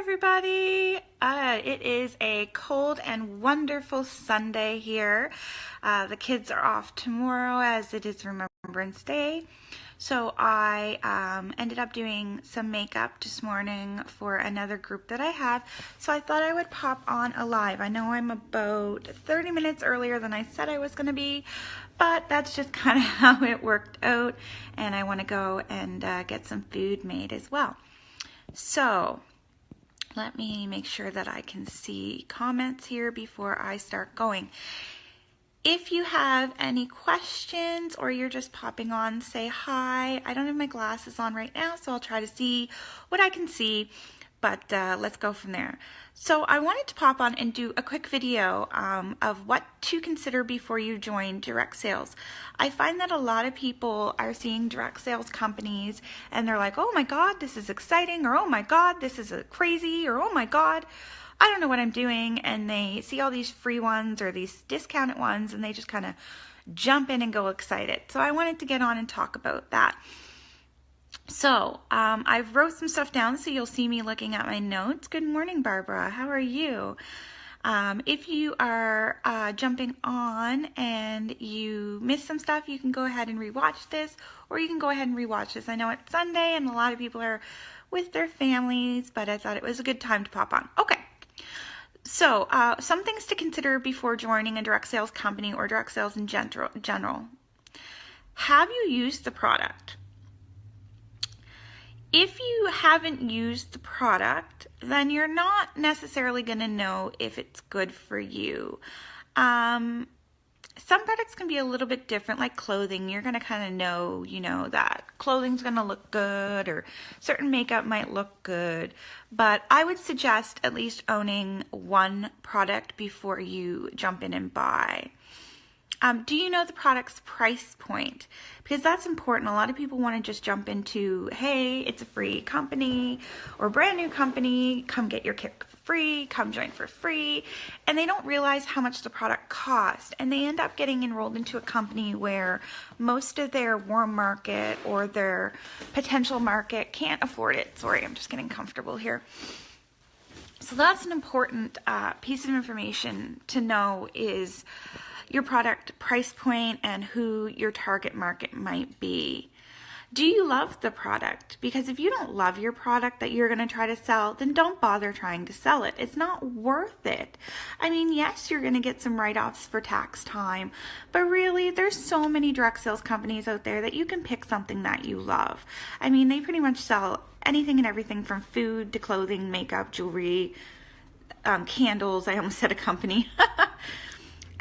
everybody. It is a cold and wonderful Sunday here. The kids are off tomorrow as it is Remembrance Day. So I ended up doing some makeup this morning for another group that I have. So I thought I would pop on a live. I know I'm about 30 minutes earlier than I said I was going to be, but that's just kind of how it worked out. And I want to go and get some food made as well. So let me make sure that I can see comments here before I start going. If you have any questions or you're just popping on, say hi. I don't have my glasses on right now, so I'll try to see what I can see, but let's go from there. So I wanted to pop on and do a quick video of what to consider before you join direct sales. I find that a lot of people are seeing direct sales companies and they're like, oh my God, this is exciting, or oh my God, this is crazy, or oh my God, I don't know what I'm doing. And they see all these free ones or these discounted ones and they just kind of jump in and go excited. So I wanted to get on and talk about that. So I've wrote some stuff down so you'll see me looking at my notes. Good morning, Barbara. How are you? If you are jumping on and you missed some stuff, you can go ahead and rewatch this, or you can go ahead and rewatch this. I know it's Sunday and a lot of people are with their families, but I thought it was a good time to pop on. Okay. So some things to consider before joining a direct sales company or direct sales in general. Have you used the product? If you haven't used the product, then you're not necessarily going to know if it's good for you. Some products can be a little bit different, like clothing. You're going to kind of know, that clothing's going to look good, or certain makeup might look good. But I would suggest at least owning one product before you jump in and buy. Do you know the product's price point? Because that's important. A lot of people want to just jump into, hey, it's a free company or a brand new company. Come get your kit for free. Come join for free. And they don't realize how much the product costs. And they end up getting enrolled into a company where most of their warm market or their potential market can't afford it. Sorry, I'm just getting comfortable here. So that's an important piece of information to know, is your product price point and who your target market might be. Do you love the product? Because if you don't love your product that you're going to try to sell, then don't bother trying to sell it. It's not worth it. I mean, yes, you're going to get some write-offs for tax time, but really there's so many direct sales companies out there that you can pick something that you love. I mean, they pretty much sell anything and everything from food to clothing, makeup, jewelry, candles. I almost said a company.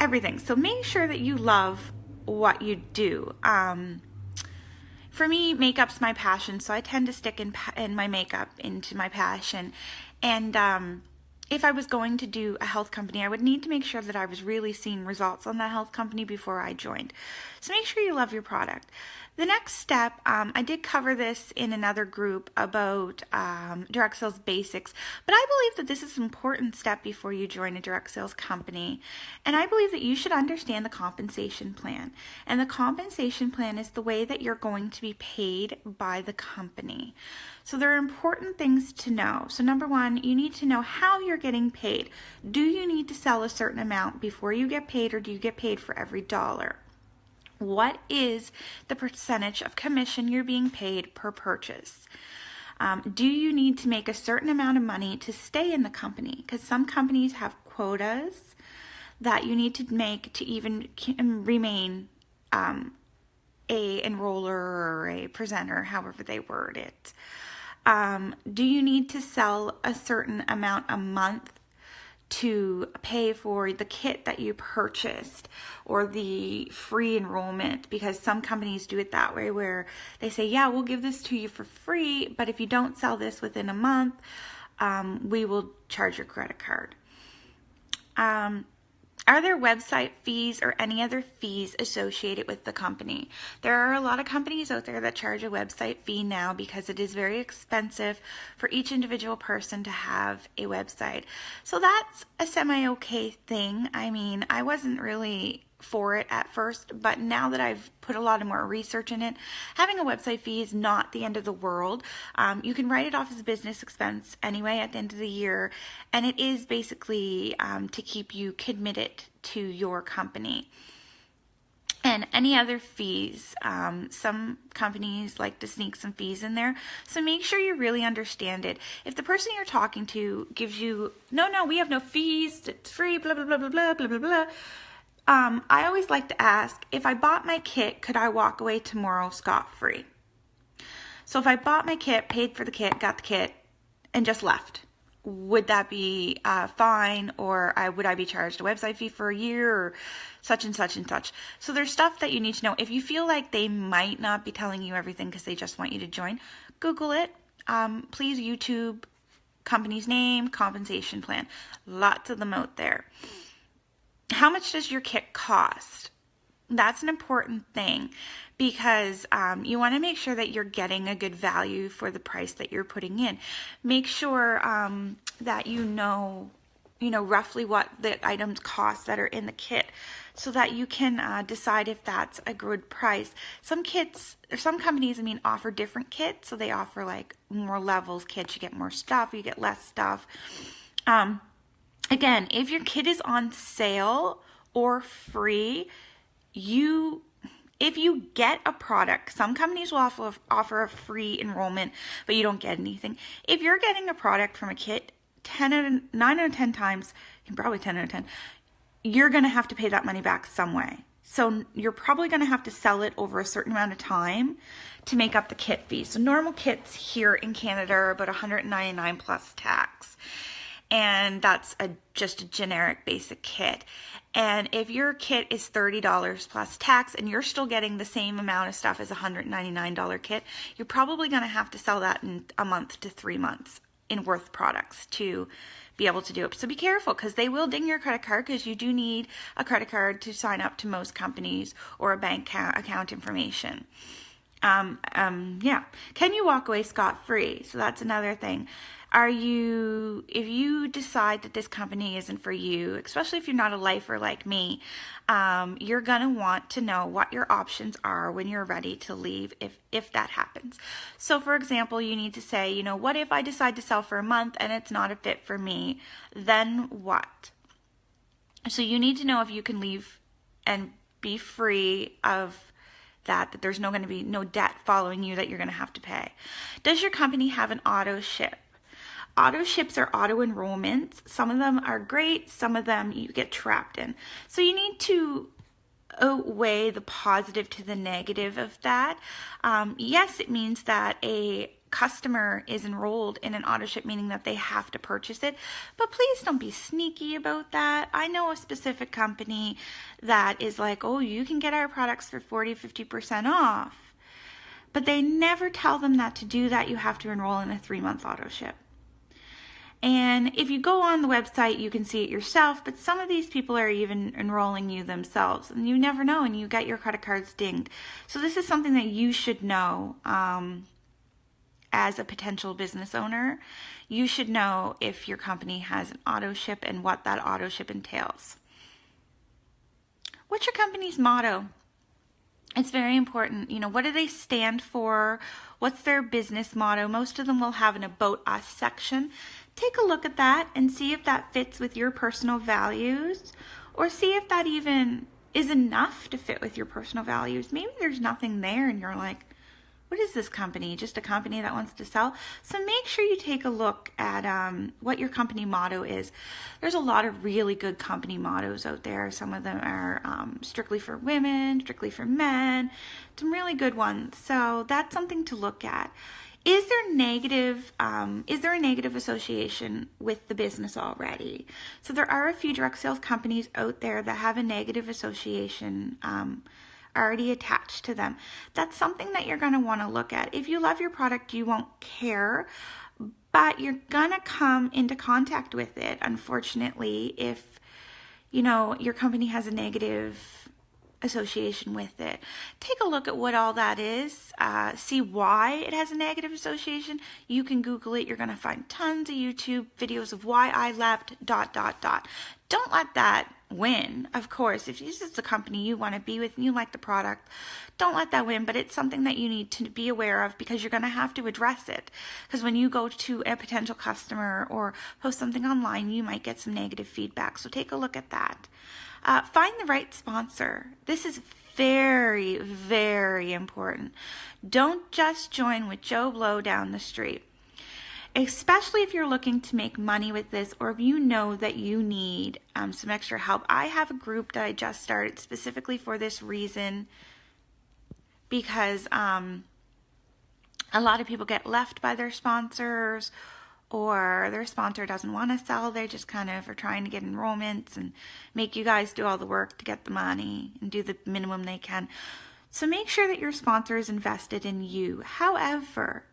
Everything. So make sure that you love what you do. For me, makeup's my passion, so I tend to stick in my makeup into my passion. And if I was going to do a health company, I would need to make sure that I was really seeing results on that health company before I joined. So make sure you love your product. The next step, I did cover this in another group about direct sales basics, but I believe that this is an important step before you join a direct sales company. And I believe that you should understand the compensation plan. And the compensation plan is the way that you're going to be paid by the company. So there are important things to know. So number one, you need to know how you're getting paid. Do you need to sell a certain amount before you get paid, or do you get paid for every dollar? What is the percentage of commission you're being paid per purchase? Do you need to make a certain amount of money to stay in the company? Because some companies have quotas that you need to make to even remain a enroller or a presenter, however they word it. Do you need to sell a certain amount a month to pay for the kit that you purchased or the free enrollment? Because some companies do it that way, where they say, yeah, we'll give this to you for free, but if you don't sell this within a month, we will charge your credit card. Are there website fees or any other fees associated with the company? There are a lot of companies out there that charge a website fee now because it is very expensive for each individual person to have a website. So that's a semi-okay thing. I mean, I wasn't really for it at first, but now that I've put a lot of more research in it, having a website fee is not the end of the world. You can write it off as a business expense anyway at the end of the year, and it is basically to keep you committed to your company. And any other fees, some companies like to sneak some fees in there. So make sure you really understand it. If the person you're talking to gives you, no, we have no fees, it's free, blah, blah, blah, blah, blah, blah, blah, blah. I always like to ask, if I bought my kit, could I walk away tomorrow scot-free? So if I bought my kit, paid for the kit, got the kit, and just left, would that be fine, or would I be charged a website fee for a year, or such and such and such? So there's stuff that you need to know. If you feel like they might not be telling you everything because they just want you to join, Google it. Please YouTube company's name, compensation plan. Lots of them out there. How much does your kit cost? That's an important thing, because you want to make sure that you're getting a good value for the price that you're putting in. Make sure that you know roughly what the items cost that are in the kit, so that you can decide if that's a good price. Some companies, offer different kits. So they offer like more levels kits. You get more stuff, you get less stuff. Again, if your kit is on sale or free, if you get a product, some companies will offer a free enrollment, but you don't get anything. If you're getting a product from a kit, 9 out of 10 times, probably 10 out of 10, you're going to have to pay that money back some way. So you're probably going to have to sell it over a certain amount of time to make up the kit fee. So normal kits here in Canada are about $199 plus tax. And that's just a generic basic kit. And if your kit is $30 plus tax and you're still getting the same amount of stuff as a $199 kit, you're probably going to have to sell that in a month to 3 months in worth products to be able to do it. So be careful, because they will ding your credit card, because you do need a credit card to sign up to most companies, or a bank account information. Yeah. Can you walk away scot-free? So that's another thing. If you decide that this company isn't for you, especially if you're not a lifer like me, you're going to want to know what your options are when you're ready to leave, if that happens. So for example, you need to say, what if I decide to sell for a month and it's not a fit for me? Then what? So you need to know if you can leave and be free of that there's going to be no debt following you that you're going to have to pay. Does your company have an auto ship? Auto ships are auto enrollments. Some of them are great, some of them you get trapped in. So you need to weigh the positive to the negative of that. Yes, it means that a customer is enrolled in an auto ship, meaning that they have to purchase it, but please don't be sneaky about that. I know a specific company that is like, oh, you can get our products for 40-50% off, but they never tell them that to do that you have to enroll in a 3-month auto ship. And if you go on the website, you can see it yourself, but some of these people are even enrolling you themselves, and you never know, and you get your credit cards dinged. So this is something that you should know as a potential business owner. You should know if your company has an auto ship and what that auto ship entails. What's your company's motto? It's very important. What do they stand for? What's their business motto? Most of them will have an About Us section. Take a look at that and see if that fits with your personal values, or see if that even is enough to fit with your personal values. Maybe there's nothing there and you're like, what is this company? Just a company that wants to sell? So make sure you take a look at what your company motto is. There's a lot of really good company mottos out there. Some of them are strictly for women, strictly for men, some really good ones. So that's something to look at. Is there a negative association with the business already? So there are a few direct sales companies out there that have a negative association already attached to them. That's something that you're going to want to look at. If you love your product, you won't care, but you're going to come into contact with it, unfortunately, if your company has a negative association with it. Take a look at what all that is. See why it has a negative association. You can Google it. You're going to find tons of YouTube videos of why I left ... Don't let that win, of course. If this is the company you want to be with and you like the product, don't let that win, but it's something that you need to be aware of because you're going to have to address it. Because when you go to a potential customer or post something online, you might get some negative feedback. So take a look at that. Find the right sponsor. This is very, very important. Don't just join with Joe Blow down the street. Especially if you're looking to make money with this, or if you know that you need some extra help. I have a group that I just started specifically for this reason, because a lot of people get left by their sponsors, or their sponsor doesn't want to sell. They just kind of are trying to get enrollments and make you guys do all the work to get the money and do the minimum they can. So make sure that your sponsor is invested in you. However,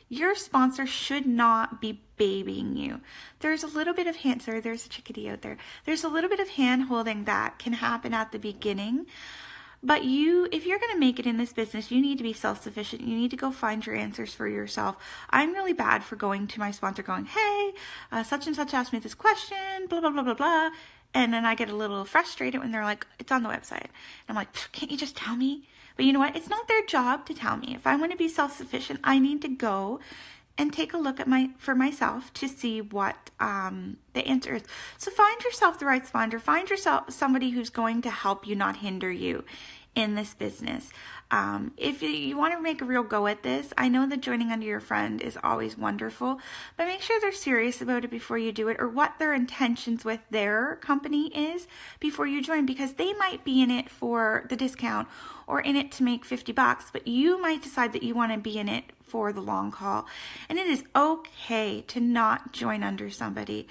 your sponsor should not be babying you. There's a little bit of there's a chickadee out there. There's a little bit of hand holding that can happen at the beginning. But if you're going to make it in this business, you need to be self-sufficient. You need to go find your answers for yourself. I'm really bad for going to my sponsor going, hey, such and such asked me this question, blah, blah, blah, blah, blah. And then I get a little frustrated when they're like, it's on the website. And I'm like, can't you just tell me? But you know what? It's not their job to tell me. If I want to be self-sufficient, I need to go and take a look at for myself to see what the answer is. So find yourself the right sponsor. Find yourself somebody who's going to help you, not hinder you in this business. If you want to make a real go at this, I know that joining under your friend is always wonderful, but make sure they're serious about it before you do it, or what their intentions with their company is before you join, because they might be in it for the discount or in it to make 50 bucks, but you might decide that you want to be in it for the long haul. And it is okay to not join under somebody.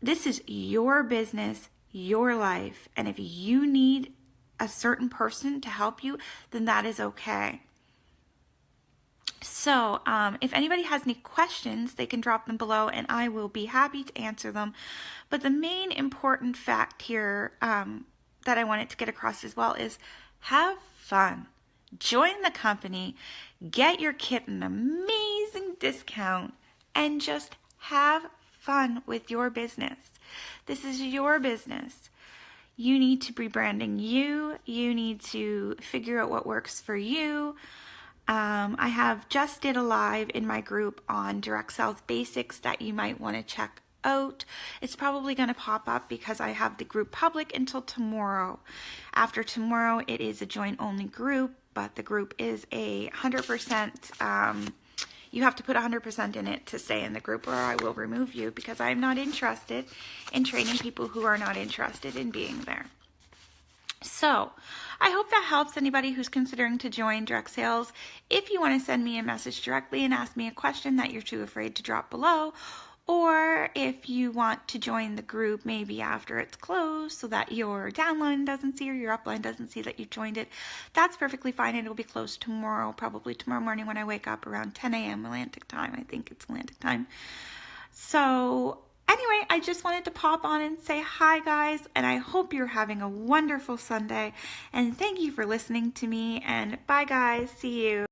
This is your business, your life, and if you need a certain person to help you, then that is okay. So if anybody has any questions, they can drop them below and I will be happy to answer them. But the main important fact here that I wanted to get across as well is have fun. Join the company, get your kit an amazing discount, and just have fun with your business. This is your business. You need to be branding you. You need to figure out what works for you. I have just did a live in my group on direct sales basics that you might want to check out. It's probably going to pop up because I have the group public until tomorrow. After tomorrow, it is a join only group, but the group is 100%. You have to put 100% in it to stay in the group, or I will remove you, because I'm not interested in training people who are not interested in being there. So I hope that helps anybody who's considering to join direct sales. If you want to send me a message directly and ask me a question that you're too afraid to drop below, or if you want to join the group maybe after it's closed so that your downline doesn't see or your upline doesn't see that you joined it, that's perfectly fine. It'll be closed tomorrow, probably tomorrow morning when I wake up around 10 a.m. Atlantic time. I think it's Atlantic time. So anyway, I just wanted to pop on and say hi, guys, and I hope you're having a wonderful Sunday. And thank you for listening to me. And bye, guys. See you.